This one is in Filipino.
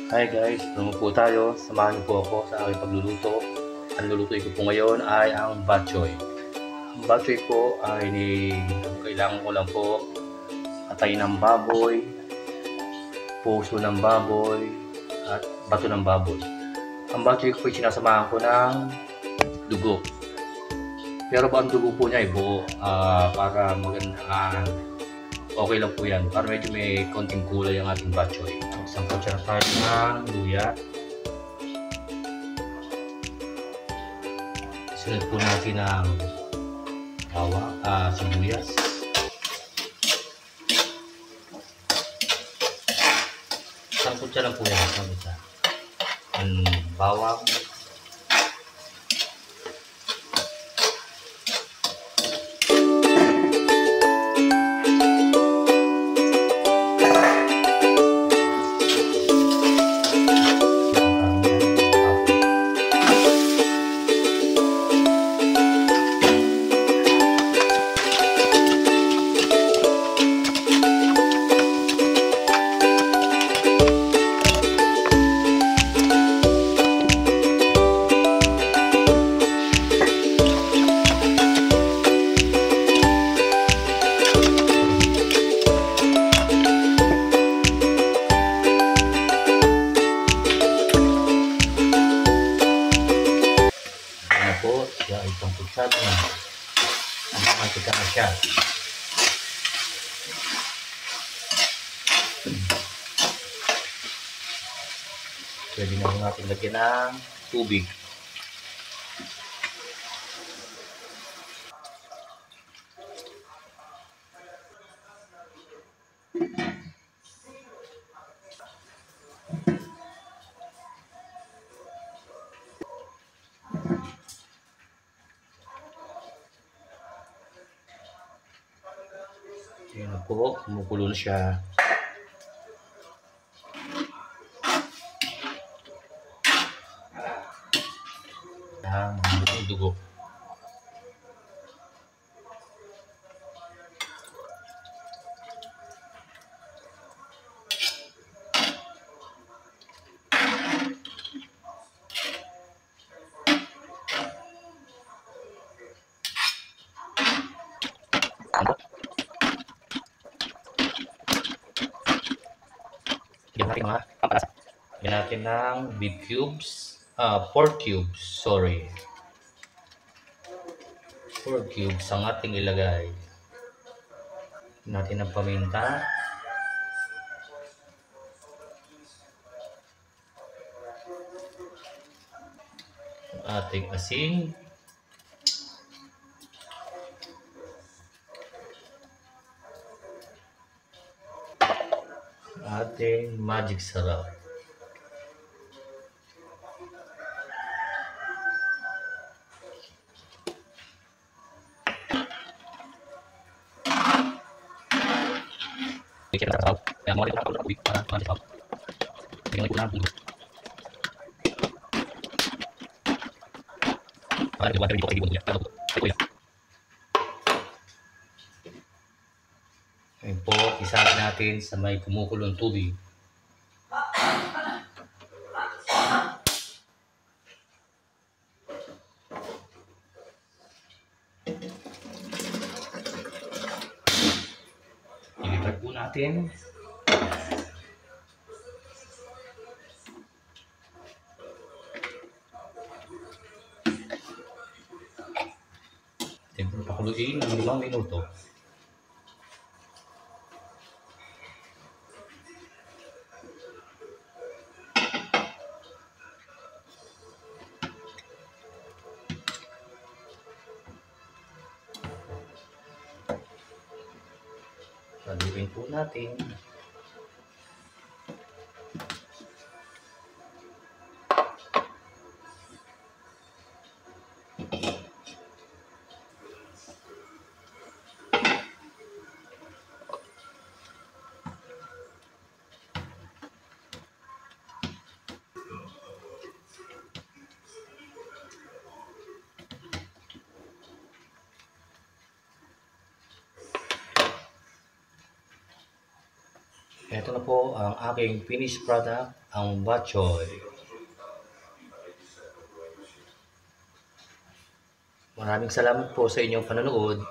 Hi guys, tulungan po tayo. Samahan niyo po ako sa aking pagluluto. Ang lulutuin ko po ngayon ay ang bok choy. Ang bok choy po ay kailangan ko lang po atay ng baboy, puso ng baboy, at bato ng baboy. Ang bok choy ko po ay sinasamahan ko ng dugo. Pero ang dugo po niya ay buo para maganda okay lang po yan. Para medyo may konting kulay ang ating bok choy. Isang kutsara tayo ng luya. Sunod po natin ang sibuyas. Isang kutsara lang po yan. Isang kutsara. Ang bawang. Siya itong kutsara na ang mantika na siya. Pwede na natin lagyan ng tubig. Ayan na po, kumukulo na siya. Ang dugo. Lagyan natin mga pampalasa. Lagyan natin ng beef cubes, pork cubes, sorry. Pork cubes ang ating ilagay. Lagyan natin ng paminta. Ating asin. Ating magic sarap. Kita na sabaw. Kaya mawala ko ng tubig para sabaw. Tingnan ko lang kung para diba rin ko kay Bundo. Pero ito yan. Ayun po, isahin natin sa may kumukulong tubig. Ilipat po natin. Siyempre pakuluin ng 5 minuto. Saluin po natin. Ito na po ang aking finished product, ang bok choy. Maraming salamat po sa inyong panonood.